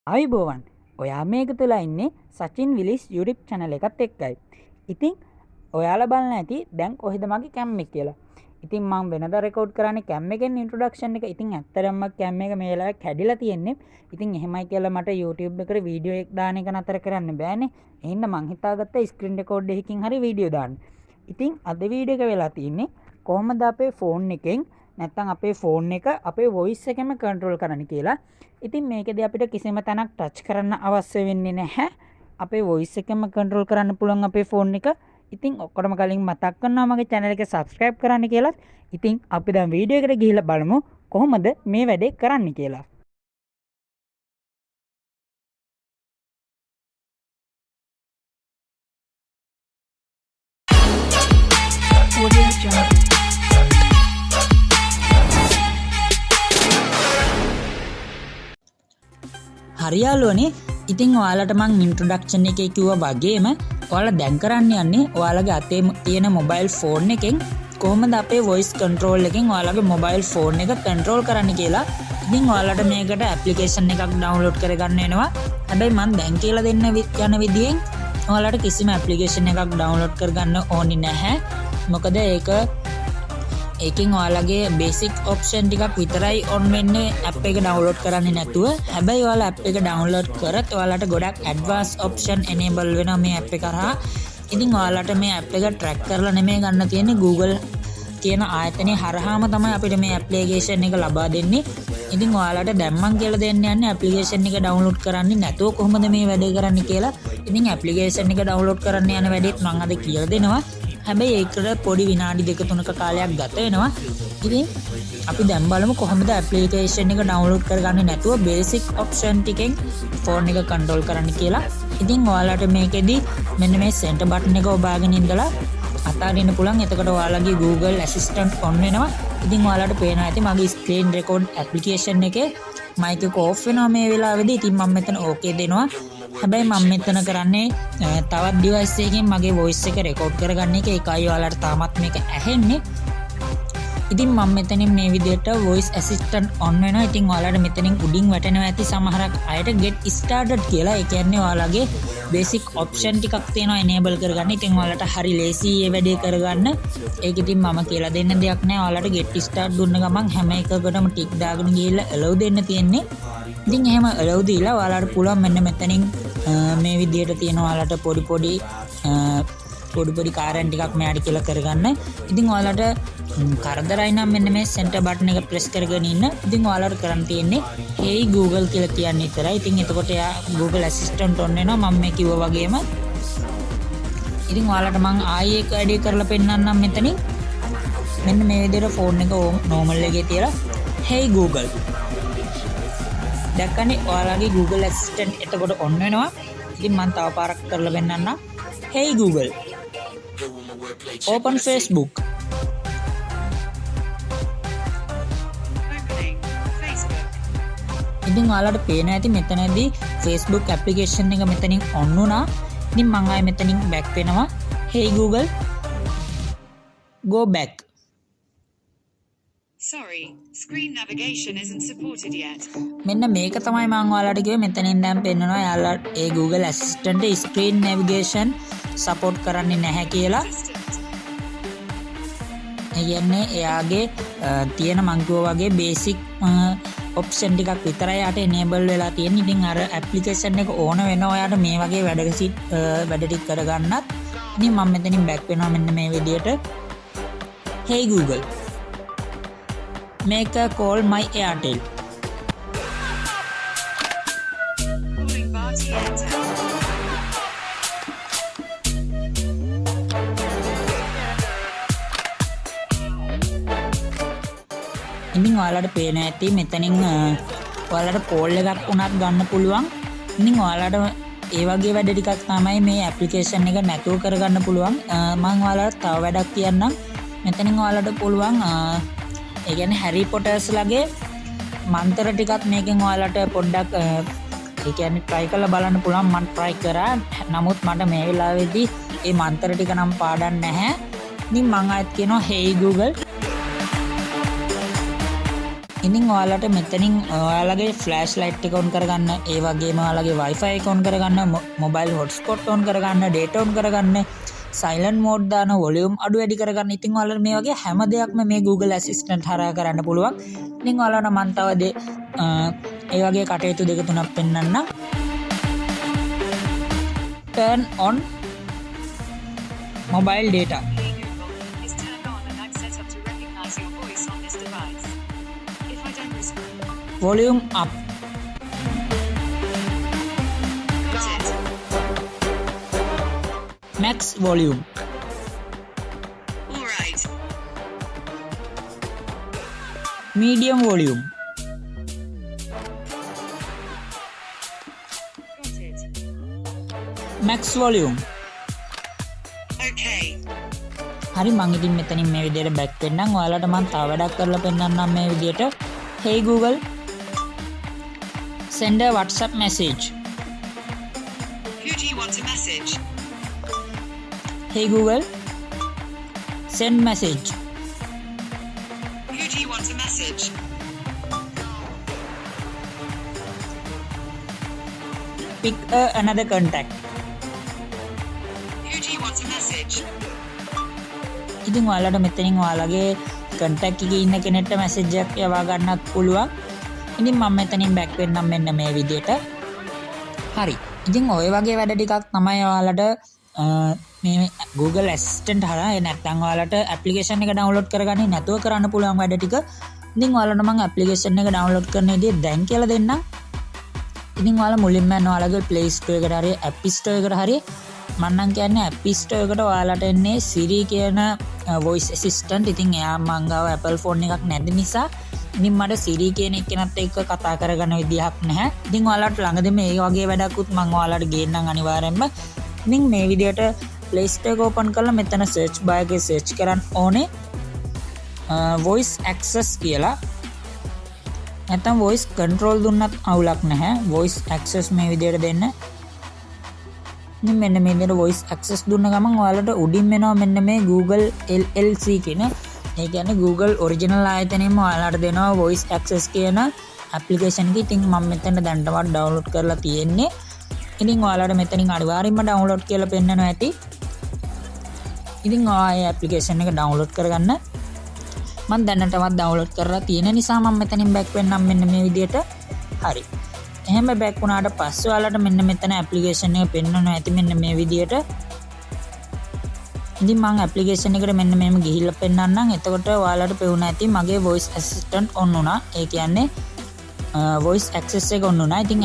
ආයුබෝවන්. ඔයා මේක තුල ඉන්නේ සචින් විලිස් YouTube channel එකත් එක්කයි. ඉතින් ඔයාලා බලන්න ඇති දැන් කොහෙද මගේ කැම් එක කියලා. ඉතින් මම වෙනදා රෙකෝඩ් කරන්නේ කැම් එකෙන් ඉන්ට්‍රොඩක්ෂන් එක. ඉතින් ඇත්තටම කැම් එක මේ වෙලාවේ කැඩිලා තියෙන්නේ. ඉතින් එහෙමයි කියලා මට YouTube එකට වීඩියෝ එක දාන එක නතර කරන්න බෑනේ. එහෙනම් මං හිතාගත්තා ස්ක්‍රීන් රෙකෝඩ් එකකින් හරි වීඩියෝ දාන්න. ඉතින් අද වීඩියෝ එක වෙලා තින්නේ කොහොමද අපේ ෆෝන් එකෙන් නැත්තම් අපේ ෆෝන් එක අපේ වොයිස් එකෙන්ම කන්ට්‍රෝල් කරන්න කියලා. ඉතින් මේකෙදී අපිට කිසිම තැනක් ටච් කරන්න අවශ්‍ය වෙන්නේ නැහැ. අපේ වොයිස් එකෙන්ම කන්ට්‍රෝල් කරන්න පුළුවන් අපේ ෆෝන් එක. ඉතින් ඔක්කොටම කලින් මතක් කරනවා මගේ channel එක subscribe කරන්න කියලා. ඉතින් අපි දැන් වීඩියෝ එකට ගිහිල්ලා බලමු කොහොමද මේ වැඩේ කරන්න කියලා. හරියාලුවනේ. ඉතින් ඔයාලට මං ඉන්ට්‍රොඩක්ෂන් එකේ කිව්වා වගේම ඔයාලා දැන් කරන්න යන්නේ ඔයාලගේ අතේ තියෙන මොබයිල් ෆෝන් එකෙන් කොහොමද අපේ වොයිස් කන්ට්‍රෝල් එකෙන් ඔයාලගේ මොබයිල් ෆෝන් එක කන්ට්‍රෝල් කරන්න කියලා. ඉතින් ඔයාලට මේකට ඇප්ලිකේෂන් එකක් ඩවුන්ලෝඩ් කරගන්න වෙනවා. හැබැයි මං දැන් කියලා දෙන්න යන විදියෙන් ඔයාලට කිසිම ඇප්ලිකේෂන් එකක් ඩවුන්ලෝඩ් කරගන්න ඕනි නැහැ. මොකද ඒකෙන් ඔයාලගේ බේසික් ඔප්ෂන් ටිකක් විතරයි ඔන් වෙන්නේ ඇප් එක ඩවුන්ලෝඩ් කරන්නේ නැතුව. හැබැයි ඔයාලා ඇප් එක ඩවුන්ලෝඩ් කරත් ඔයාලට ගොඩක් ඇඩ්වාන්ස් ඔප්ෂන් එනේබල් වෙනවා මේ ඇප් එක කරා. ඉතින් ඔයාලට මේ ඇප් එක ට්‍රැක් කරලා නෙමෙයි ගන්න තියෙන්නේ, Google කියන ආයතනයේ හරහාම තමයි අපිට මේ ඇප්ලිකේෂන් එක ලබා දෙන්නේ. ඉතින් ඔයාලට දැන් මං කියලා දෙන්න යන්නේ ඇප්ලිකේෂන් එක ඩවුන්ලෝඩ් කරන්නේ නැතුව කොහොමද මේ වැඩේ කරන්නේ කියලා. ඉතින් ඇප්ලිකේෂන් එක ඩවුන්ලෝඩ් කරන්න යන වැඩේත් මං අද කියලා දෙනවා. හැබැයි ඒකට පොඩි විනාඩි 2-3ක කාලයක් ගත වෙනවා. ඉතින් අපි දැන් බලමු කොහොමද ඇප්ලිකේෂන් එක ඩවුන්ලෝඩ් කරගන්නේ නැතුව බේසික් ඔප්ෂන් ටිකෙන් ෆෝන් එක කන්ට්‍රෝල් කරන්න කියලා. ඉතින් ඔයාලට මේකෙදි මෙන්න මේ සෙන්ටර් බටන් එක ඔබාගෙන ඉඳලා අතාරින්න පුළුවන්. එතකොට ඔයාලගේ Google Assistant on වෙනවා. ඉතින් ඔයාලට පේනවා ඇති මගේ ස්ක්‍රීන් රෙකෝඩ් ඇප්ලිකේෂන් එකේ මයික් එක ඕෆ් වෙනවා මේ වෙලාවේදී. ඉතින් මම මෙතන ඕකේ දෙනවා. හැබැයි මම මෙතන කරන්නේ තවත් ඩිවයිස් එකකින් මගේ වොයිස් එක රෙකෝඩ් කරගන්න එක. ඒකයි ඔයාලට තාමත් මේක ඇහෙන්නේ. ඉතින් මම මෙතනින් මේ විදිහට voice assistant on වෙනවා. ඉතින් ඔයාලට මෙතනින් උඩින් වැටෙනවා ඇති සමහරක් අයට get started කියලා. ඒ කියන්නේ ඔයාලගේ basic option ටිකක් තියෙනවා enable කරගන්න. ඉතින් ඔයාලට හරි ලේසි මේ වැඩේ කරගන්න. ඒක ඉතින් මම කියලා දෙන්න දෙයක් නෑ. ඔයාලට get start දුන්න ගමන් හැම එකකටම ටික් දාගෙන ගිහිල්ලා allow දෙන්න තියෙන්නේ. ඉතින් එහෙම allow දීලා ඔයාලට පුළුවන් මෙන්න මෙතනින් මේ විදිහට තියෙන ඔයාලට පොඩි කාරයන් ටිකක් මෙයාට කියලා කරගන්න. ඉතින් ඔයාලට කරදරයි නම් මෙන්න මේ center button එක press කරගෙන ඉන්න. ඉතින් ඔයාලට කරන්න තියෙන්නේ hey Google කියලා කියන්න විතරයි. ඉතින් එතකොට එයා Google Assistant on වෙනවා මම මේ කිව්වා වගේම. ඉතින් ඔයාලට මම ආයේ එක ඇඩ් කරලා පෙන්නන්නම් මෙතනින්. මෙන්න මේ විදිහට ෆෝන් එක normal එකේ තියලා hey Google. දැක්කනේ ඔයාලගේ Google Assistant එතකොට on වෙනවා. ඉතින් මම තව පාරක් කරලා පෙන්නන්නම්. hey Google. Open Facebook. ඉතින් ඔයාලට පේන ඇති මෙතනදී Facebook application එක මෙතනින් on වුණා. ඉතින් මම ආයෙ මෙතනින් back වෙනවා. hey Google go back. Sorry, screen navigation isn't supported yet. මෙන්න මේක තමයි මම ඔයාලට කිව්වේ. මෙතනින් දැන් පෙන්නනවා යාලා ඒ Google Assistant screen navigation support කරන්නේ නැහැ කියලා. ඒ කියන්නේ එයාගේ තියෙන මං කිව්වා වගේ basic ඔප්ෂන් ටිකක් විතරයි යාට enable වෙලා තියෙන්නේ. ඉතින් අර ඇප්ලිකේෂන් එක ඕන වෙනවා ඔයාට මේ වගේ වැඩ ටික කරගන්නත්. ඉතින් මම මෙතනින් back වෙනවා මෙන්න මේ විදියට. hey Google make a call my Airtel. Calling Bharti Airtel. ඉතින් ඔයාලට පේන ඇති මෙතනින් ඔයාලට කෝල් එකක් උනත් ගන්න පුළුවන්. ඉතින් ඔයාලට ඒ වගේ වැඩ ටිකක් තමයි මේ ඇප්ලිකේෂන් එක නැතුව කරගන්න පුළුවන්. මම ඔයාලට තව වැඩක් කියන්නම්. මෙතනින් ඔයාලට පුළුවන් ඒ කියන්නේ හැරි පොටර්ස් ලගේ මන්තර ටිකක් මේකෙන් ඔයාලට පොඩ්ඩක් ඒ කියන්නේ try කරලා බලන්න පුළුවන්. මම try කරා. නමුත් මට මේ වෙලාවේදී මේ මන්තර ටික නම් පාඩම් නැහැ. ඉතින් මම ආයෙත් කියනවා hey Google ඉතින් ඔයාලට මෙතනින් ඔයාලගේ ෆ්ලෑෂ් ලයිට් එක ඔන් කරගන්න, ඒ වගේම ඔයාලගේ Wi-Fi එක ඔන් කරගන්න, මොබයිල් හොට්ස්පොට් ඔන් කරගන්න, data ඔන් කරගන්න, silent mode දාන, volume අඩු වැඩි කරගන්න. ඉතින් ඔයාලට මේ වගේ හැම දෙයක්ම මේ Google Assistant හරහා කරන්න පුළුවන්. ඉතින් ඔයාලට මම තව ඒ වගේ කටයුතු දෙක තුනක් පෙන්නන්නම්. turn on mobile data. Hey Google, is turned on and I'm set up to recognize your voice on this device. If I don't respond, Volume up. got it. Max volume. All right. Medium volume. Got it. Max volume. Okay. හරි මං ඉතින් මෙතනින් මේ විදිහට back වෙන්නම්. ඔයාලට මම තව වැඩක් කරලා පෙන්නන්නම් මේ විදිහට. Hey Google, send a WhatsApp message. Who do you want to message? Hey Google, send message. Who do you want to message? Pick another contact. Who do you want to message? ඉතින් ඔයාලට මෙතනින් ඔයාලගේ contact එකේ ඉන්න කෙනෙක්ට message එකක් යවා ගන්නත් පුළුවන්. ඉතින් මම මෙතනින් back වෙන්නම් මෙන්න මේ විදිහට. හරි. ඉතින් ඔය වගේ වැඩ ටිකක් තමයි ඔයාලට මේ Google Assistant හරහා නැත්නම් ඔයාලට application එක download කරගන්නේ නැතුව කරන්න පුළුවන් වැඩ ටික. ඉතින් ඔයාලට මම application එක download කරන විදිහ දැන් කියලා දෙන්නම්. ඉතින් ඔයාලා මුලින්ම යන්න ඔයාලගේ Play Store එකට හරි App Store එකට හරි මම නම් කියන්නේ App Store එකට ඔයාලට එන්නේ Siri කියන voice assistant. ඉතින් එයා මං ගාව Apple phone එකක් නැති නිසා ඉතින් මට Siri කියන එකනත් එක්ක කතා කරගන්න විදිහක් නැහැ. ඉතින් ඔයාලට ළඟදී මේ වගේ වැඩකුත් මම ඔයාලට ගේන්නම් අනිවාර්යෙන්ම. ඉතින් මේ විදිහට Play Store එක open කරලා මෙතන search bar එකේ search කරන්න ඕනේ voice access කියලා. නැත්නම් voice control දුන්නත් අවුලක් නැහැ. voice access මේ විදිහට දෙන්න. ඉතින් මෙන්න මේ විදිහට voice access දුන්න ගමන් ඔයාලට උඩින් එනවා මෙන්න මේ Google LLC කියන. ඒ කියන්නේ Google original ආයතනයෙන්ම ඔයාලට දෙනවා voice access කියන application එක. ඉතින් මම මෙතන දැන්ටමත් download කරලා තියෙන්නේ. ඉතින් ඔයාලට මෙතනින් අනිවාර්යෙන්ම download කියලා පෙන්නනවා ඇති. ඉතින් ඔයා application එක download කරගන්න. මම දැනටමත් download කරලා තියෙන නිසා මම මෙතනින් back වෙන්නම් මෙන්න මේ විදිහට. හරි. එහෙම back වුණාට පස්සේ ඔයාලට මෙන්න මෙතන application එක පෙන්වනවා ඇති මෙන්න මේ විදිහට. ඉතින් මම application එකට මෙන්න මෙහෙම ගිහිල්ලා පෙන්නන්නම්. එතකොට ඔයාලට පෙවුනා ඇති මගේ voice assistant on වුණා. ඒ කියන්නේ voice access එක on වුණා. ඉතින්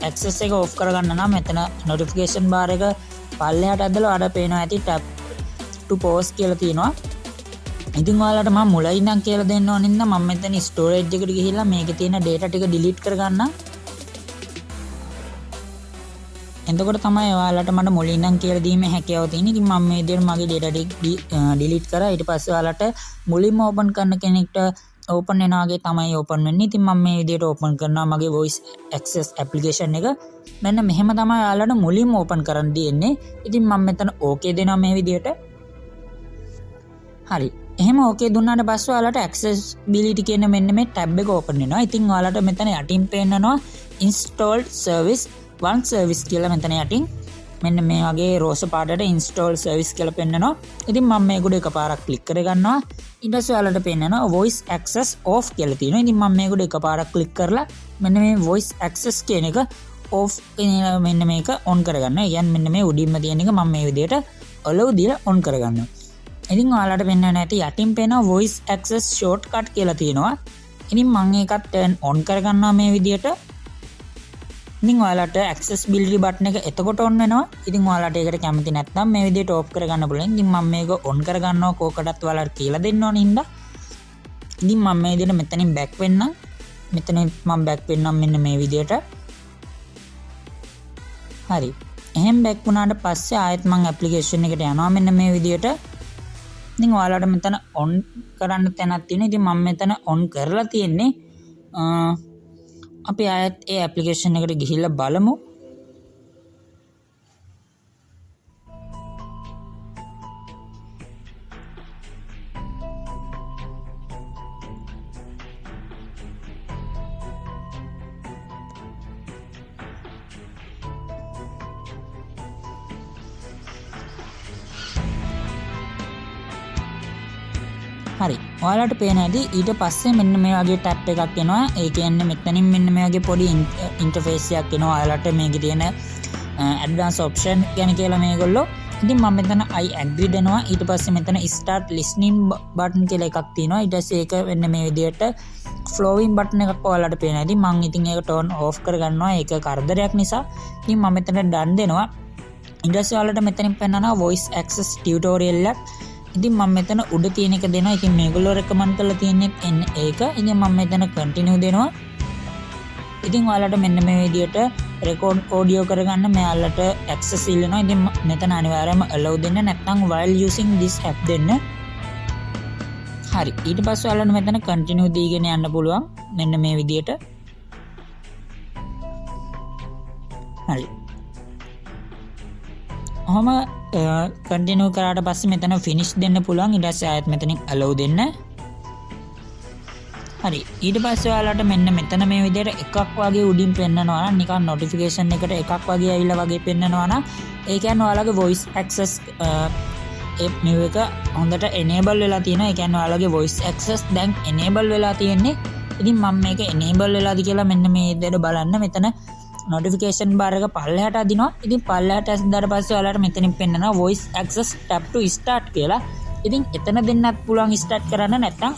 access එක off කරගන්න නම් මෙතන notification bar එක පල්ලෙහාට ඇදලා ඔයාලට පේනවා ඇති tap to pause කියලා තියෙනවා. ඉතින් ඔයාලට මම මුලින් ඉඳන් කියලා දෙන්න ඕන නිසා මම මෙතන storage එකට ගිහිල්ලා මේකේ තියෙන data ටික delete කරගන්නම්. එතකොට තමයි ඔයාලට මට මුලින් ඉඳන් කියලා දීමේ හැකියාව තියෙන්නේ. ඉතින් මම මේ විදිහට මගේ data ටික delete කරා. ඊට පස්සේ ඔයාලට මුලින්ම open කරන කෙනෙක්ට open වෙනා වගේ තමයි open වෙන්නේ. ඉතින් මම මේ විදිහට open කරනවා මගේ voice access application එක. මෙන්න මෙහෙම තමයි ඔයාලට මුලින්ම open කරන්න දෙන්නේ. ඉතින් මම මෙතන okay දෙනවා මේ විදිහට. හරි. එහෙම okay දුන්නාට පස්සේ ඔයාලට accessibility කියන මෙන්න මේ tab එක open වෙනවා. ඉතින් ඔයාලට මෙතන යටින් පේන්නනවා installed service one service කියලා මෙතන යටින් මෙන්න මේ වගේ රෝස පාටට install service කියලා පෙන්නනවා. ඉතින් මම මේක උඩ එකපාරක් click කරගන්නවා. ඊට පස්සේ ඔයාලට පෙන්නනවා voice access off කියලා තියෙනවා. ඉතින් මම මේක උඩ එකපාරක් click කරලා මෙන්න මේ voice access කියන එක off මෙන්න මේක on කරගන්නවා. කියන්නේ මෙන්න මේ උඩින්ම තියෙන එක මම මේ විදිහට allow දීලා on කරගන්නවා. ඉතින් ඔයාලට වෙන්න නැති යටින් පේනවා voice access shortcut කියලා තියෙනවා. ඉතින් මම ඒකත් turn on කරගන්නවා මේ විදිහට. ඉතින් ඔයාලට accessibility button එක එතකොට on වෙනවා. ඉතින් ඔයාලට ඒකට කැමති නැත්නම් මේ විදිහට off කරගන්න පුළුවන්. ඉතින් මම මේක on කරගන්නවා කෝකටත් ඔයාලට කියලා දෙන්න ඕන හින්දා. ඉතින් මම මේ විදිහට මෙතනින් back වෙන්නම්. මෙතන මම back වෙන්නම් මෙන්න මේ විදිහට. හරි. එහෙන් back වුණාට පස්සේ ආයෙත් මම application එකට යනවා මෙන්න මේ විදිහට. ඉතින් ඔයාලට මෙතන on කරන්න තැනක් තියෙනවා. ඉතින් මම මෙතන on කරලා තියෙන්නේ. අපි ආයෙත් ඒ application එකට ගිහිල්ලා බලමු. හරි ඔයාලට පේන ඇති ඊට පස්සේ මෙන්න මේ වගේ ටැප් එකක් එනවා ඒ කියන්නේ මෙතනින් මෙන්න මේ වගේ පොඩි ඉන්ටර්ෆේස් එකක් එනවා ඔයාලට මේකේ තියෙන ඇඩ්වාන්ස් ඔප්ෂන් ගැන කියලා මේගොල්ලෝ ඉතින් මම මෙතන I agree දෙනවා ඊට පස්සේ මෙතන start listening button කියලා එකක් තියෙනවා ඊට පස්සේ ඒක වෙන්න මේ විදිහට flowing button එකක් ඔයාලට පේනවා ඉතින් මම ඉතින් ඒක turn off කරගන්නවා ඒක කරදරයක් නිසා ඉතින් මම මෙතන done දෙනවා ඊට පස්සේ ඔයාලට මෙතනින් පෙන්නනවා voice access tutorial එකක් ඉතින් මම මෙතන උඩ තියෙන එක දෙනවා ඉතින් මේගොල්ලෝ recommend කරලා තියෙන්නේ ඒක ඉතින් මම මෙතන continue දෙනවා ඉතින් ඔයාලට මෙන්න මේ විදිහට record audio කරගන්න මෙයාලට access ඉල්ලනවා ඉතින් මෙතන අනිවාර්යයෙන්ම allow දෙන්න නැත්නම් while using this app දෙන්න හරි ඊට පස්සේ ඔයාලට මෙතන continue දීගෙන යන්න පුළුවන් මෙන්න මේ විදිහට හරි ඔහම continue කරාට පස්සේ මෙතන finish දෙන්න පුළුවන් ඊට පස්සේ ආයෙත් මෙතනින් allow දෙන්න හරි ඊට පස්සේ ඔයාලට මෙන්න මෙතන මේ විදිහට එකක් වගේ උඩින් පෙන්නනවා නම් නිකන් notification එකට එකක් වගේ ඇවිල්ලා වගේ පෙන්නනවා නම් ඒ කියන්නේ ඔයාලගේ voice access app එක හොඳට enable වෙලා තියෙනවා ඒ කියන්නේ ඔයාලගේ voice access දැන් enable වෙලා තියෙන්නේ ඉතින් මම මේක enable වෙලාද කියලා මෙන්න මේ විදිහට බලන්න මෙතන notification bar එක පල්ලෙහාට අදිනවා ඉතින් පල්ලෙහාට ඇස්දාට පස්සේ ඔයාලට මෙතනින් පෙන්නනවා voice access tap to start කියලා ඉතින් එතන දෙන්නත් පුළුවන් start කරන්න නැත්නම්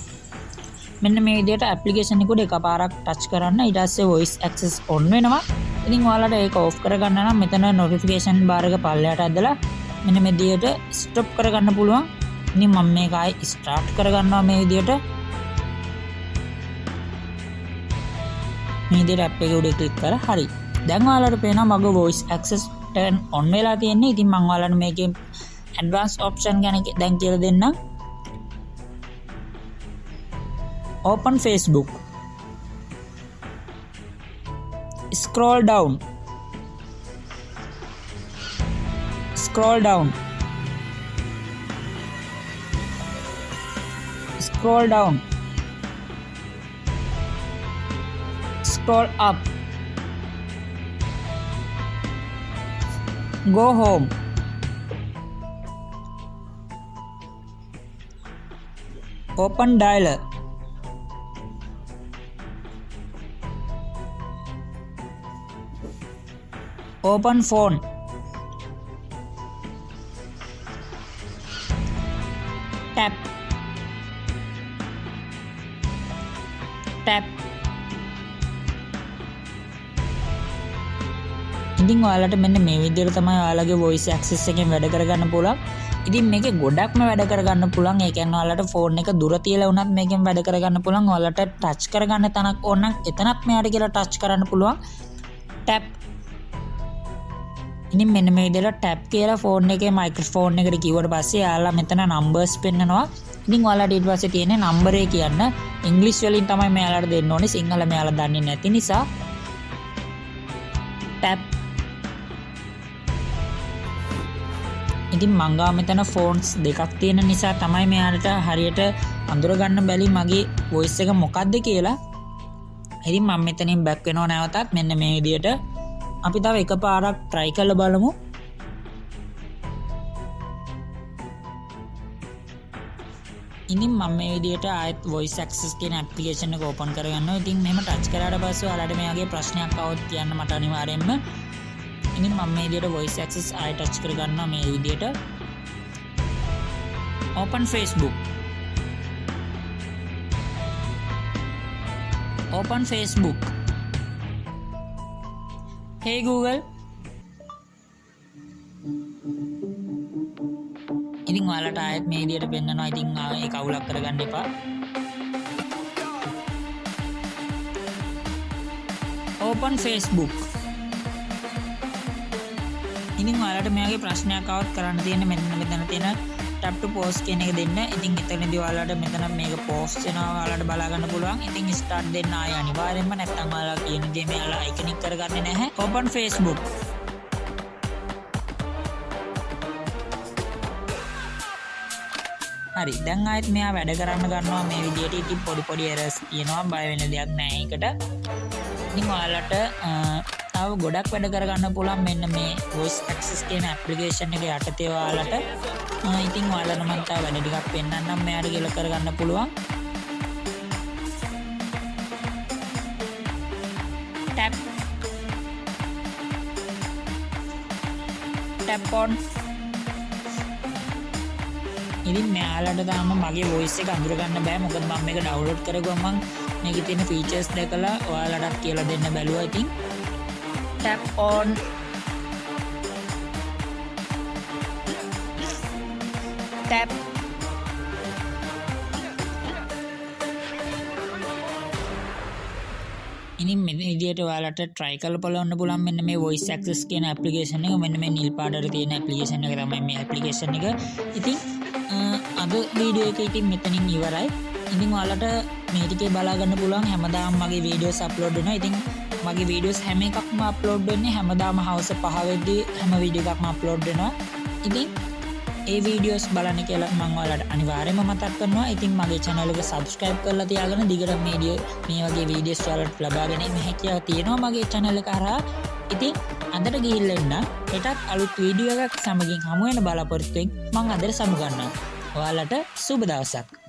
මෙන්න මේ විදිහට application එක උඩ එකපාරක් touch කරන්න ඊට පස්සේ voice access on වෙනවා ඉතින් ඔයාලට ඒක off කරගන්න නම් මෙතන notification bar එක පල්ලෙහාට ඇදලා මෙන්න මේ විදිහට stop කරගන්න පුළුවන් ඉතින් මම මේක ආයි start කරගන්නවා මේ විදිහට මේ විදිහට app එක උඩ click කරලා හරි දැන් ඔයාලට පේනවා මගේ voice access turn on වෙලා තියෙන්නේ ඉතින් මම ඔයාලට මේකේ advanced option ගැන දැන් කියලා දෙන්නම් open Facebook scroll down scroll down scroll down scroll up go home open dialer open phone tap tap ඉතින් ඔයාලට මෙන්න මේ විදිහට තමයි ඔයාලගේ voice access එකෙන් වැඩ කරගන්න පුළුවන් ඉතින් මේකේ ගොඩක්ම වැඩ කරගන්න පුළුවන් ඒ කියන්නේ ඔයාලට ෆෝන් එක දුර තියලා වුණත් මේකෙන් වැඩ කරගන්න පුළුවන් ඔයාලට ටච් කරගන්න තැනක් ඕන නම් එතනත් මෙයාට කියලා ටච් කරන්න පුළුවන් tap ඉතින් මෙන්න මේ විදිහට tap කියලා ෆෝන් එකේ මයික්‍රොෆෝන් එකට කිව්වට පස්සේ යාලා මෙතන numbers පෙන්නනවා. ඉතින් ඔයාලට ඊට පස්සේ තියෙන්නේ number එක කියන්න ඉංග්‍රීසි වලින් තමයි මෙයාලට දෙන්න ඕනේ. සිංහල මෙයාලා දන්නේ නැති නිසා tap ඉතින් මං ගාව මෙතන ෆෝන්ස් දෙකක් තියෙන නිසා තමයි මෙයාලට හරියට අඳුර ගන්න බැරි මගේ voice එක මොකක්ද කියලා. ඉතින් මම මෙතනින් back වෙනවා නැවතත් මෙන්න මේ විදිහට අපි තව එකපාරක් try කරලා බලමු. ඉතින් මම මේ විදිහට ආයෙත් voice access කියන application එක open කරගන්නවා. ඉතින් මෙහෙම touch කරාට පස්සේ ඔයාලට මේ වගේ ප්‍රශ්නයක් આવොත් කියන්න මට අනිවාර්යෙන්ම. ඉතින් මම මේ විදිහට voice access ආයෙ touch කරගන්නවා මේ විදිහට. open Facebook. open Facebook. Hey Google. ඉතින් ඔයාලට ආයෙත් මේ විදිහට පෙන්නනවා. ඉතින් ඒක අවුලක් කරගන්න එපා. open Facebook. ඉතින් ඔයාලට මෙයාගේ ප්‍රශ්නයක් આવත් කරන්න තියෙන මෙන්න මෙතන තියෙන tap to pause කියන එක දෙන්න. ඉතින් එතනදී ඔයාලට මෙතන මේක pause වෙනවා ඔයාලට බලා ගන්න පුළුවන්. ඉතින් start දෙන්න ආය අනිවාර්යෙන්ම නැත්නම් ඔයාලා කියන දේ මෙයාලා iconic කරගන්නේ නැහැ. open Facebook. හරි දැන් ආයෙත් මෙයා වැඩ කරන්න ගන්නවා මේ විදිහට. ඉතින් පොඩි errors තියෙනවා බය වෙන දෙයක් නැහැ ඒකට. ඉතින් ඔයාලට තව ගොඩක් වැඩ කරගන්න පුළුවන් මෙන්න මේ voice access කියන application එක යටතේ ඔයාලට. ඉතින් ඔයාලට මම තව වැඩ ටිකක් පෙන්නන්නම් මෙයාට ගෙල කරගන්න පුළුවන්. tap on. ඉතින් මෙයාලට තාම මගේ voice එක අඳුර ගන්න බෑ මොකද මම මේක download කරගුවම මම මේකේ තියෙන features දැකලා ඔයාලටත් කියලා දෙන්න බැලුවා. ඉතින් tap on tap ඉතින් මේ විදිහට ඔයාලට try කරලා බලන්න පුළුවන් මෙන්න මේ voice access කියන application එක. මෙන්න මේ නිල් පාටට තියෙන application එක තමයි මේ application එක. ඉතින් අද වීඩියෝ එක ඉතින් මෙතනින් ඉවරයි. ඉතින් ඔයාලට මේ ටිකේ බලා ගන්න පුළුවන් හැමදාම මගේ වීඩියෝස් අප්ලෝඩ් වෙනවා. ඉතින් මගේ වීඩියෝස් හැම එකක්ම අප්ලෝඩ් වෙන්නේ හැමදාම හවස 5 වෙද්දී හැම වීඩියෝ එකක්ම අප්ලෝඩ් වෙනවා. ඉතින් ඒ වීඩියෝස් බලන්න කියලා මම ඔයාලට අනිවාර්යයෙන්ම මතක් කරනවා. ඉතින් මගේ channel එක subscribe කරලා තියාගෙන දිගට මේ වගේ වීඩියෝස් ඔයාලට ලබා ගැනීම හැකියාව තියෙනවා මගේ channel එක හරහා. ඉතින් අදට ගිහිල්ලා ඉන්න හෙටත් අලුත් වීඩියෝ එකක් සමගින් හමු වෙන බලාපොරොත්තුෙන් මම අදට සමු ගන්නවා. ඔයාලට සුබ දවසක්.